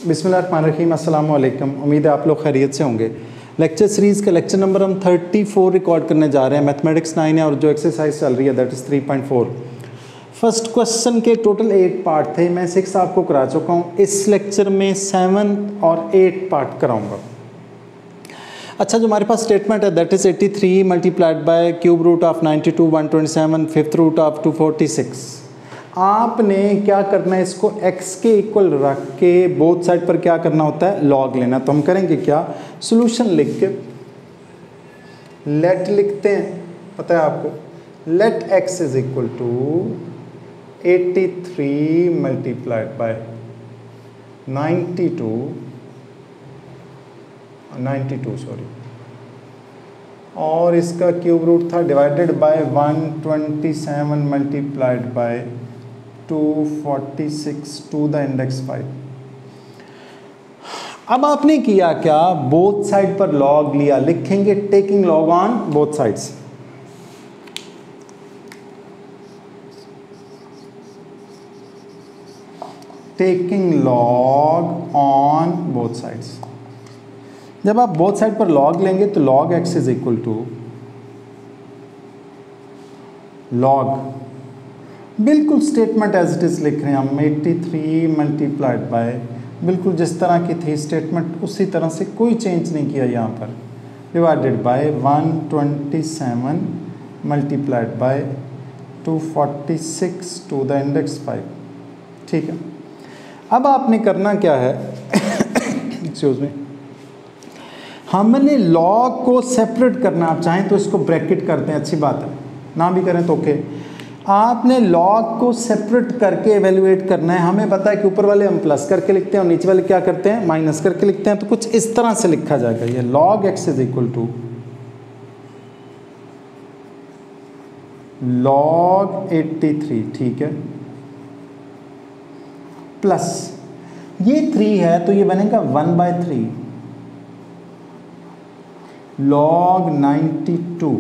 बिस्मिल्लाहिर्रहमानिर्रहीम, अस्सलाम वालेकुम। उम्मीद है आप लोग खैरियत से होंगे। लेक्चर सीरीज़ का लेक्चर नंबर हम 34 रिकॉर्ड करने जा रहे हैं। मैथमेटिक्स 9 है और जो एक्सरसाइज चल रही है दैट इज़ 3.4। फर्स्ट क्वेश्चन के टोटल 8 पार्ट थे, मैं 6 आपको करा चुका हूँ। इस लेक्चर में 7 और 8 पार्ट कराऊँगा। अच्छा, जो हमारे पास स्टेटमेंट है that is 83 multiplied by cube root of 92 127 fifth root of 246। आपने क्या करना है, इसको x के इक्वल रख के बोथ साइड पर क्या करना होता है, लॉग लेना। तो हम करेंगे क्या, सॉल्यूशन लिख के लेट लिखते हैं, पता है आपको, let x is equal to 83 multiplied by 92 sorry, और इसका क्यूब रूट था divided by 127 multiplied by 246 to the index 5। अब आपने किया क्या, बोथ साइड पर लॉग लिया। लिखेंगे taking log on both sides. Taking log on both sides. जब आप बोथ साइड पर लॉग लेंगे तो log x is equal to log, बिल्कुल स्टेटमेंट एज इट इज़ लिख रहे हैं हम, 83 मल्टीप्लाइड बाय, बिल्कुल जिस तरह की थी स्टेटमेंट उसी तरह से, कोई चेंज नहीं किया यहाँ पर, divided by 127 multiplied by 246 to the index 5। ठीक है, अब आपने करना क्या है एक्सक्यूज मी, हमने लॉग को सेपरेट करना। आप चाहें तो इसको ब्रैकेट करते हैं, अच्छी बात है, ना भी करें तो ओके। आपने लॉग को सेपरेट करके एवेल्युएट करना है। हमें पता है कि ऊपर वाले हम प्लस करके लिखते हैं और नीचे वाले क्या करते हैं, माइनस करके लिखते हैं। तो कुछ इस तरह से लिखा जाएगा, ये log x is equal to log 83, ठीक है, प्लस ये 3 है तो ये बनेगा 1/3 लॉग 92।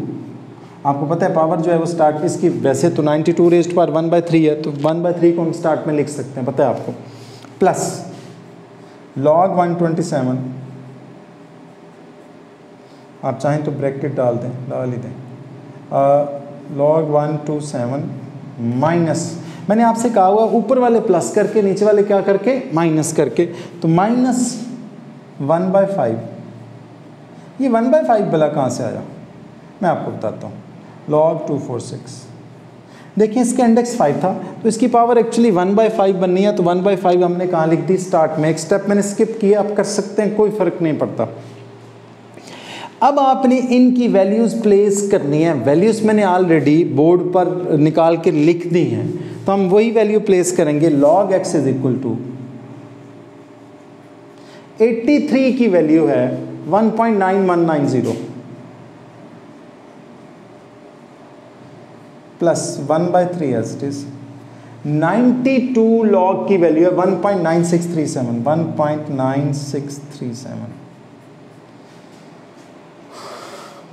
आपको पता है पावर जो है वो स्टार्ट इसकी, वैसे तो 92 रेज़्ड पावर 1/3 है, तो 1/3 को हम स्टार्ट में लिख सकते हैं, पता है आपको, प्लस लॉग 127, आप चाहें तो ब्रैकेट डाल ही दें, लॉग 127 माइनस, मैंने आपसे कहा हुआ ऊपर वाले प्लस करके नीचे वाले क्या करके माइनस करके, तो माइनस 1/5। ये 1/5 भला कहाँ से आया, मैं आपको बताता हूँ। लॉग 246, देखिए इसका इंडेक्स 5 था तो इसकी पावर एक्चुअली 1/5 बननी है, तो 1/5 हमने कहाँ लिख दी, स्टार्ट में। एक स्टेप मैंने स्किप किया, आप कर सकते हैं, कोई फर्क नहीं पड़ता। अब आपने इनकी वैल्यूज़ प्लेस करनी है। वैल्यूज़ मैंने ऑलरेडी बोर्ड पर निकाल के लिख दी हैं, तो हम वही वैल्यू प्लेस करेंगे। Log x is equal to 83 की वैल्यू है 1.9190 plus 1/3 as it is. 92 log की वैल्यू है 1.9637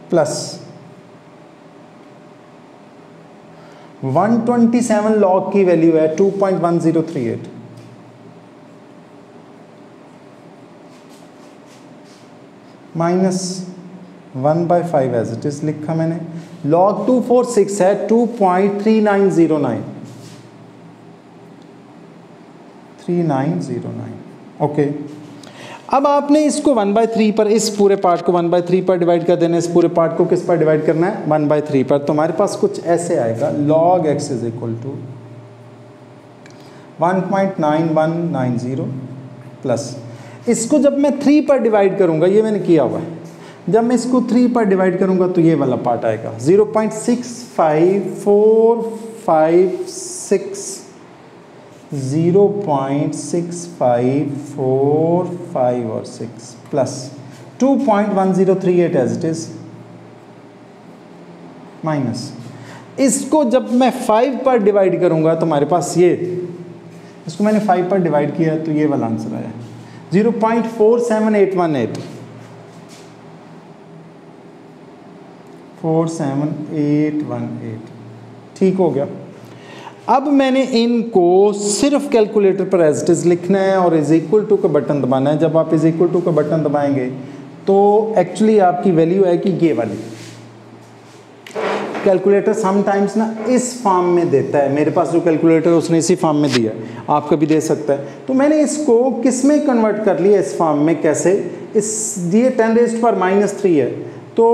प्लस 127 लॉग की वैल्यू है 2.1038 माइनस 1/5 एज इट इज लिखा मैंने। लॉग 246 है 2.3909 ओके। अब आपने इसको 1/3 पर, इस पूरे पार्ट को 1/3 पर डिवाइड कर देना। इस पूरे पार्ट को किस पर डिवाइड करना है, 1/3 पर। तो हमारे पास कुछ ऐसे आएगा, log x is equal to 1.9190 plus, इसको जब मैं 3 पर डिवाइड करूंगा, ये मैंने किया हुआ है, जब मैं इसको 3 पर डिवाइड करूंगा तो ये वाला पार्ट आएगा 0.6545 और 6 plus 2.1038 as it is minus, इसको जब मैं 5 पर डिवाइड करूंगा तो हमारे पास ये, इसको मैंने 5 पर डिवाइड किया तो ये वाला आंसर आया 0.47818 47818। ठीक हो गया। अब मैंने इनको सिर्फ कैलकुलेटर पर एज इट इज़ लिखना है और इज इक्वल टू का बटन दबाना है। जब आप इज इक्वल टू का बटन दबाएंगे तो एक्चुअली आपकी वैल्यू आएगी ये वाली। कैलकुलेटर समटाइम्स ना इस फॉर्म में देता है, मेरे पास जो कैलकुलेटर है उसने इसी फॉर्म में दिया है, आपका भी दे सकता है। तो मैंने इसको किस में कन्वर्ट कर लिया इस फॉर्म में, कैसे, इस ये 10⁻³ है तो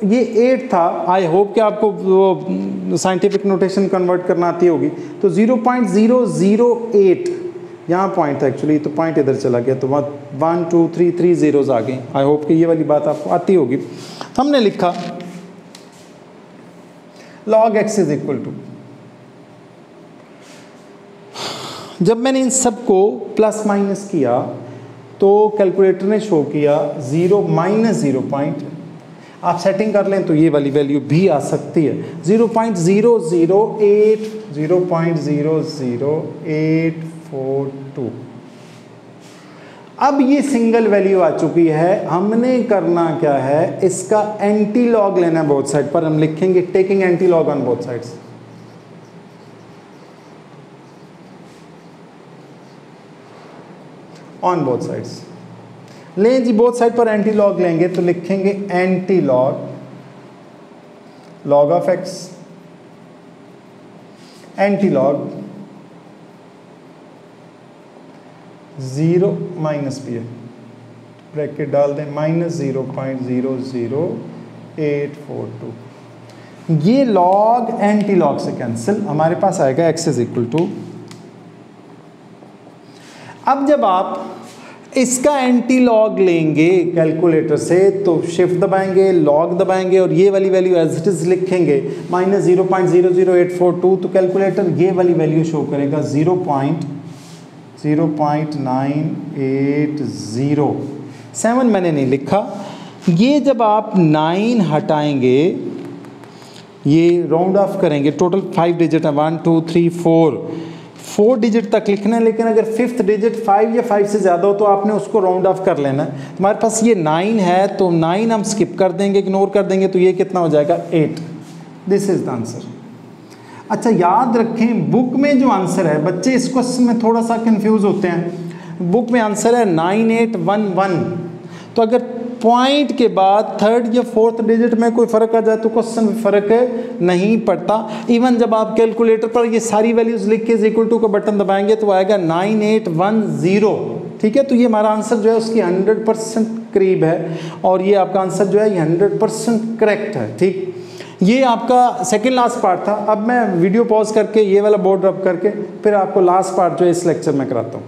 ये 8 था। आई होप कि आपको वो साइंटिफिक नोटेशन कन्वर्ट करना आती होगी। तो 0.008 यहाँ पॉइंट था एक्चुअली, तो पॉइंट इधर चला गया, तो 1 2 3 3 zeros आ गए। आई होप कि ये वाली बात आपको आती होगी। तो हमने लिखा log x is equal to, जब मैंने इन सबको प्लस माइनस किया तो कैलकुलेटर ने शो किया 0 -0 पॉइंट, आप सेटिंग कर लें तो ये वाली वैल्यू भी आ सकती है 0.00842। अब ये सिंगल वैल्यू आ चुकी है, हमने करना क्या है, इसका एंटी लॉग लेना है बोथ साइड पर। हम लिखेंगे taking anti log on both sides. On both sides लें जी, बोथ साइड पर एंटी लॉग लेंगे तो लिखेंगे anti log log of x, anti log 0 minus P है, ब्रैकेट डाल दें -0.00842। ये लॉग एंटी लॉग से कैंसिल, हमारे पास आएगा x इज इक्वल टू। अब जब आप इसका एंटी लॉग लेंगे कैलकुलेटर से तो शिफ्ट दबाएंगे, लॉग दबाएंगे और ये वाली वैल्यू एज इट इज लिखेंगे -0.00842, तो कैलकुलेटर ये वाली वैल्यू शो करेगा 0.9807। मैंने नहीं लिखा। ये जब आप 9 हटाएंगे, ये राउंड ऑफ करेंगे, टोटल 5 डिजिट है, 1 2 3 4 डिजिट तक लिखना है, लेकिन अगर 5th डिजिट 5 या 5 से ज़्यादा हो तो आपने उसको राउंड ऑफ कर लेना है। हमारे पास ये 9 है तो 9 हम स्किप कर देंगे, इग्नोर कर देंगे, तो ये कितना हो जाएगा 8। This is the answer. अच्छा याद रखें, बुक में जो आंसर है, बच्चे इस क्वेश्चन में थोड़ा सा कंफ्यूज होते हैं। बुक में आंसर है 9811, तो अगर पॉइंट के बाद 3rd या 4th डिजिट में कोई फ़र्क आ जाए तो क्वेश्चन में फ़र्क नहीं पड़ता। इवन जब आप कैलकुलेटर पर ये सारी वैल्यूज़ लिख के इक्वल टू का बटन दबाएंगे तो आएगा 9810। ठीक है, तो ये हमारा आंसर जो है उसकी 100% करीब है और ये आपका आंसर जो है ये 100% करेक्ट है। ठीक, ये आपका सेकेंड लास्ट पार्ट था। अब मैं वीडियो पॉज करके ये वाला बोर्ड रब करके फिर आपको लास्ट पार्ट जो है इस लेक्चर में कराता हूँ।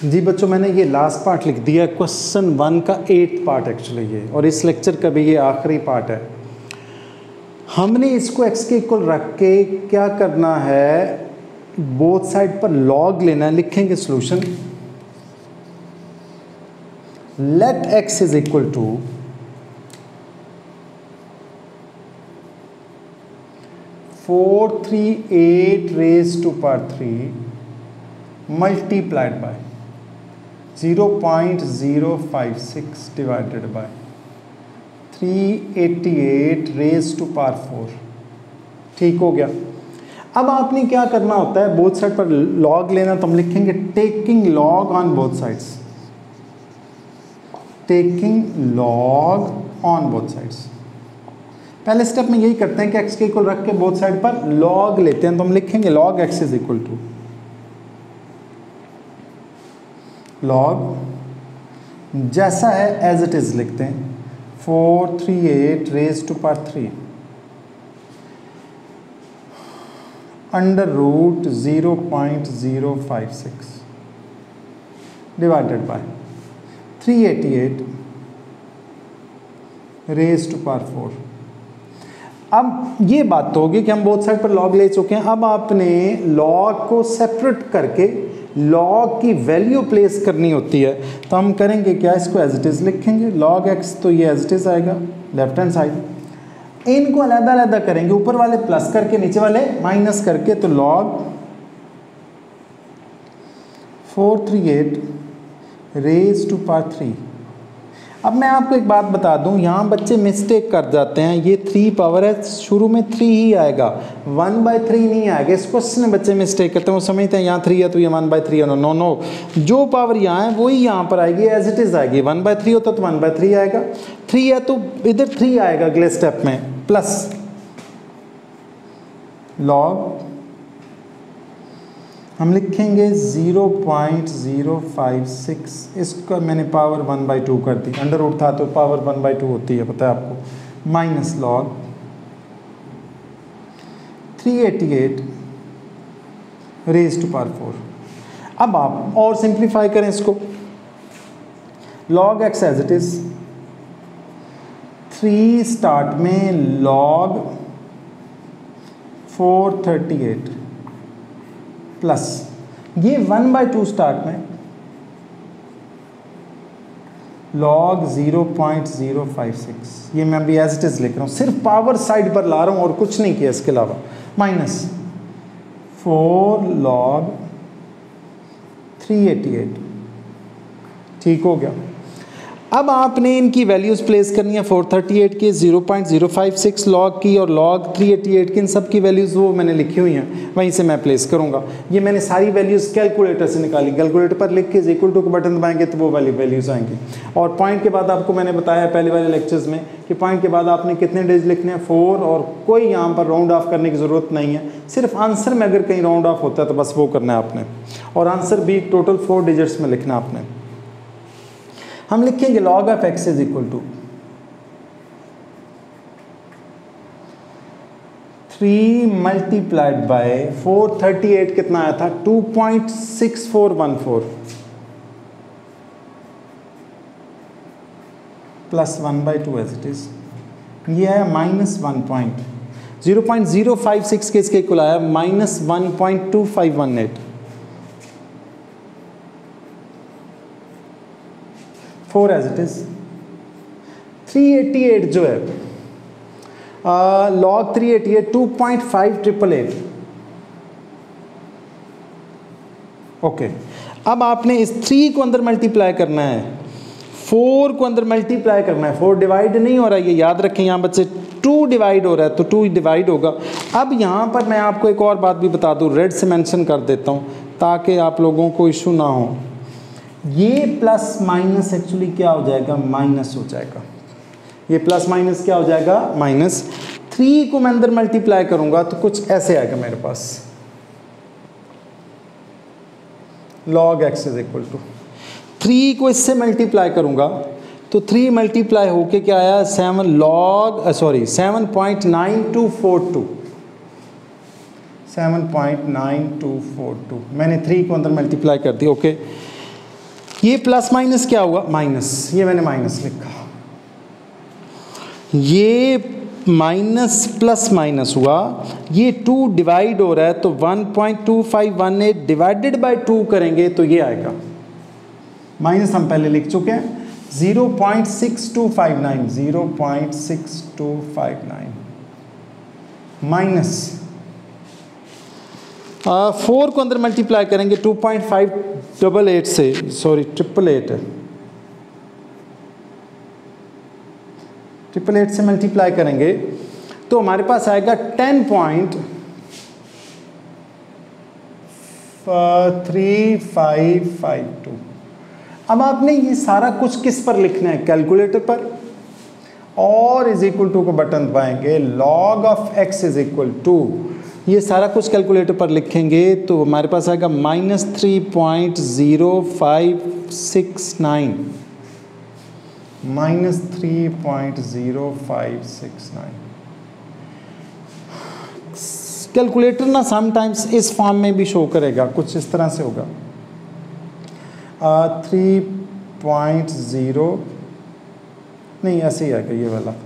जी बच्चों, मैंने ये लास्ट पार्ट लिख दिया, क्वेश्चन 1 का 8th पार्ट एक्चुअली ये, और इस लेक्चर का भी ये आखिरी पार्ट है। हमने इसको x के इक्वल रख के क्या करना है, बोथ साइड पर लॉग लेना है। लिखेंगे solution, let x is equal to 438 raise to power 3 multiplied by 0.056 divided by 388 raise to power 4। ठीक हो गया। अब आपने क्या करना होता है, बोथ साइड पर लॉग लेना, तो हम लिखेंगे taking log on both sides, taking log on both sides. पहले स्टेप में यही करते हैं कि x के इक्वल रख के बोथ साइड पर लॉग लेते हैं, तो हम लिखेंगे log x is equal to log जैसा है एज इट इज लिखते हैं 438 raise to power 3 under root 0.056 divided by 388 raise to power 4। अब ये बात तो होगी कि हम बोथ साइड पर लॉग ले चुके हैं। अब आपने लॉग को सेपरेट करके लॉग की वैल्यू प्लेस करनी होती है, तो हम करेंगे क्या, इसको एज इट इज़ लिखेंगे लॉग एक्स, तो ये एज इट इज़ आएगा लेफ्ट हैंड साइड। इनको अलग अलग करेंगे, ऊपर वाले प्लस करके नीचे वाले माइनस करके, तो लॉग 438 रेज़ टू पावर 3। अब मैं आपको एक बात बता दूं, यहाँ बच्चे मिस्टेक कर जाते हैं, ये 3 पावर है, शुरू में 3 ही आएगा, 1/3 नहीं आएगा। इस क्वेश्चन में बच्चे मिस्टेक करते हैं, वो समझते हैं यहाँ 3 है तो ये 1/3 है। नो नो, जो पावर यहाँ है वही यहाँ पर आएगी, एज इट इज़ आएगी। 1/3 होता तो 1/3 आएगा, 3 है तो इधर 3 आएगा अगले स्टेप में, प्लस लॉग हम लिखेंगे 0.056, इसका मैंने पावर 1/2 कर दी, अंडर रूट था तो पावर 1/2 होती है, पता है आपको, minus log 388 raise to power 4। अब आप और सिंप्लीफाई करें इसको, log x as it is, 3 start में लॉग 438 प्लस ये 1/2 स्टार्ट में लॉग 0.056, ये मैं भी एज इट इज लिख रहा हूँ, सिर्फ पावर साइड पर ला रहा हूँ और कुछ नहीं किया इसके अलावा, माइनस 4 लॉग 388। ठीक हो गया। अब आपने इनकी वैल्यूज़ प्लेस करनी है, 438 की, 0.056 लॉग की और लॉग 388 की, इन सब की वैल्यूज़ वो मैंने लिखी हुई हैं, वहीं से मैं प्लेस करूँगा। ये मैंने सारी वैल्यूज़ कैलकुलेटर से निकाली, कैलकुलेटर पर लिख के इक्वल टू का बटन दबाएंगे तो वो वाली वैल्यूज़ आएंगी। और पॉइंट के बाद आपको मैंने बताया पहले वाले लेक्चर्स में कि पॉइंट के बाद आपने कितने डेज लिखने हैं, 4, और कोई यहाँ पर राउंड ऑफ करने की ज़रूरत नहीं है, सिर्फ आंसर में अगर कहीं राउंड ऑफ होता है तो बस वो करना है आपने, और आंसर भी टोटल 4 डिजिट्स में लिखना है आपने। हम लिखेंगे log of x is equal to 3 multiplied by 438 कितना आया था, 2.6414 प्लस 1/2 एज इट इज, ये है माइनस 0.056 के इसके इक्वल आया माइनस 1.2518, 4 एज इट इज। 388 जो है लॉग 388 2.5888। ओके, अब आपने इस 3 को अंदर मल्टीप्लाई करना है, 4 को अंदर मल्टीप्लाई करना है, 4 डिवाइड नहीं हो रहा है, ये याद रखें, यहाँ बच्चे 2 डिवाइड हो रहा है तो 2 डिवाइड होगा। अब यहाँ पर मैं आपको एक और बात भी बता दूँ, रेड से मेंशन कर देता हूँ ताकि आप लोगों को इशू ना हो, ये प्लस माइनस एक्चुअली क्या हो जाएगा, माइनस हो जाएगा, ये प्लस माइनस क्या हो जाएगा, माइनस। 3 को मैं अंदर मल्टीप्लाई करूंगा तो कुछ ऐसे आएगा मेरे पास, log x is equal to 3 को इससे मल्टीप्लाई करूंगा तो 3 मल्टीप्लाई होके क्या आया, 7.9242, 7.9242, मैंने 3 को अंदर मल्टीप्लाई कर दिया। ओके, ये प्लस माइनस क्या हुआ, माइनस, ये मैंने माइनस लिखा, ये माइनस प्लस माइनस हुआ, ये 2 डिवाइड हो रहा है तो 1.2518 डिवाइडेड बाय 2 करेंगे तो ये आएगा, माइनस हम पहले लिख चुके हैं, 0.6259, 0.6259 माइनस 4 को अंदर मल्टीप्लाई करेंगे 2.588 से, सॉरी 888 से मल्टीप्लाई करेंगे तो हमारे पास आएगा 10.3552। अब आपने ये सारा कुछ किस पर लिखना है, कैलकुलेटर पर, और इज इक्वल टू को बटन दबाएंगे, log of x is equal to, ये सारा कुछ कैलकुलेटर पर लिखेंगे तो हमारे पास आएगा माइनस 3.0569, माइनस 3.0569। कैलकुलेटर ना समटाइम्स इस फॉर्म में भी शो करेगा, कुछ इस तरह से होगा, 3.0 नहीं ऐसे ही आएगा,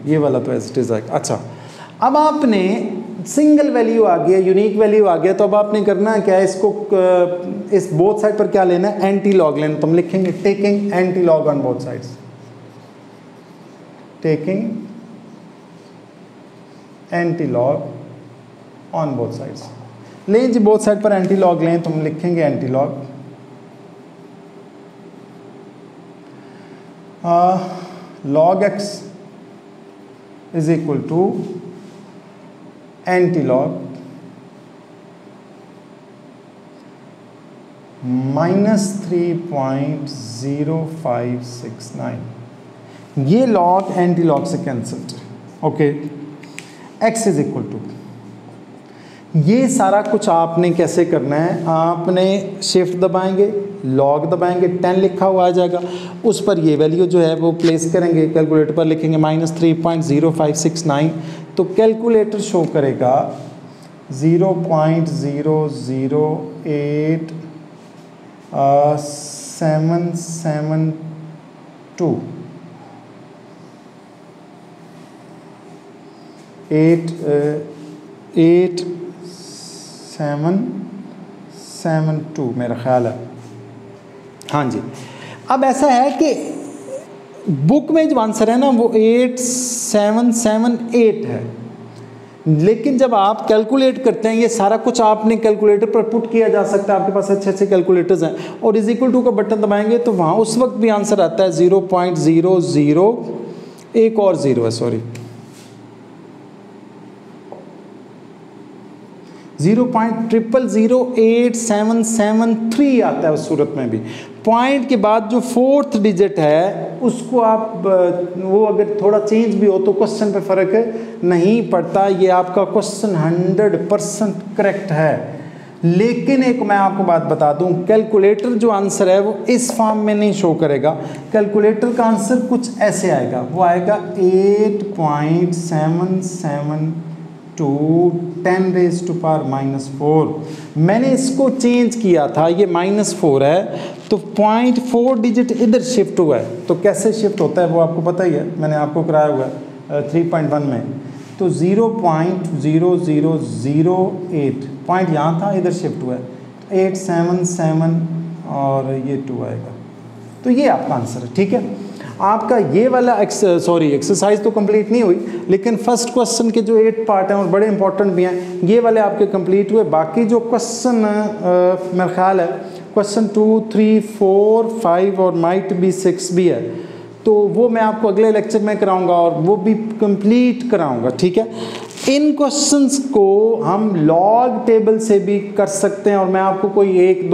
ये वाला तो एज इट इज आएगा। अच्छा, अब आपने सिंगल वैल्यू आ गया, यूनिक वैल्यू आ गया, तो अब आपने करना क्या है, इसको इस बोथ साइड पर क्या लेना है, एंटी लॉग लेना, तो हम लिखेंगे taking anti log on both sides, taking anti log on both sides. लें जी, बोथ साइड पर एंटी लॉग लें तो हम लिखेंगे anti log log x is equal to antilog -3.0569, ये log एंटीलॉग से कैंसल्ड है। Okay, x is equal to, ये सारा कुछ आपने कैसे करना है, आपने शिफ्ट दबाएंगे, लॉग दबाएंगे, 10 लिखा हुआ आ जाएगा, उस पर ये वैल्यू जो है वो प्लेस करेंगे, कैलकुलेटर पर लिखेंगे -3.0569, तो कैलकुलेटर शो करेगा 0.008 772 मेरा ख्याल है। हाँ जी, अब ऐसा है कि बुक में जो आंसर है ना वो 8778 है, लेकिन जब आप कैलकुलेट करते हैं, ये सारा कुछ आपने कैलकुलेटर पर पुट किया जा सकता है, आपके पास अच्छे अच्छे कैलकुलेटर्स हैं, और इज इक्वल टू का बटन दबाएंगे तो वहाँ उस वक्त भी आंसर आता है 0.00, एक और 0 है, सॉरी 0.000873 आता है उस सूरत में भी। पॉइंट के बाद जो 4th डिजिट है उसको आप वो अगर थोड़ा चेंज भी हो तो क्वेश्चन पे फ़र्क नहीं पड़ता, ये आपका क्वेश्चन 100% करेक्ट है। लेकिन एक मैं आपको बात बता दूं, कैलकुलेटर जो आंसर है वो इस फॉर्म में नहीं शो करेगा, कैलकुलेटर का आंसर कुछ ऐसे आएगा, वो आएगा 8.772 10⁻⁻⁴। मैंने इसको चेंज किया था, ये -4 है, तो 0.4 डिजिट इधर शिफ्ट हुआ है। तो कैसे शिफ्ट होता है वो आपको पता ही है, मैंने आपको कराया हुआ है 3.1 में। तो 0.0008 पॉइंट यहाँ था, इधर शिफ्ट हुआ है 877 और ये 2 आएगा। तो ये आपका आंसर है, ठीक है। आपका ये वाला एक्सरसाइज तो कंप्लीट नहीं हुई, लेकिन फर्स्ट क्वेश्चन के जो 8 पार्ट हैं और बड़े इंपॉर्टेंट भी हैं, ये वाले आपके कंप्लीट हुए। बाकी जो क्वेश्चन मेरा ख्याल है क्वेश्चन 2, 3, 4, 5 और माइट बी 6 भी है, तो वो मैं आपको अगले लेक्चर में कराऊंगा और वो भी कंप्लीट कराऊंगा, ठीक है। इन क्वेश्चंस को हम लॉग टेबल से भी कर सकते हैं, और मैं आपको कोई 1,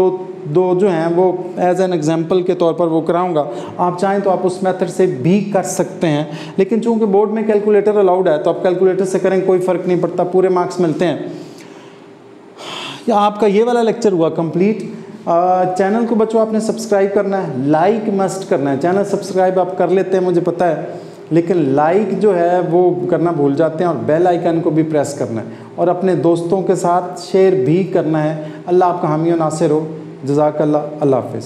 2 जो हैं वो एज एन एग्जांपल के तौर पर वो कराऊंगा। आप चाहें तो आप उस मेथड से भी कर सकते हैं, लेकिन चूंकि बोर्ड में कैलकुलेटर अलाउड है तो आप कैलकुलेटर से करें, कोई फ़र्क नहीं पड़ता, पूरे मार्क्स मिलते हैं। आपका ये वाला लेक्चर हुआ कंप्लीट। चैनल को बच्चों आपने सब्सक्राइब करना है, लाइक मस्ट करना है। चैनल सब्सक्राइब आप कर लेते हैं मुझे पता है, लेकिन लाइक जो है वो करना भूल जाते हैं, और बेल आइकन को भी प्रेस करना है, और अपने दोस्तों के साथ शेयर भी करना है। अल्लाह आपका हामी और नासिर हो। जज़ाकल्लाह, अल्लाह हाफ़िज़।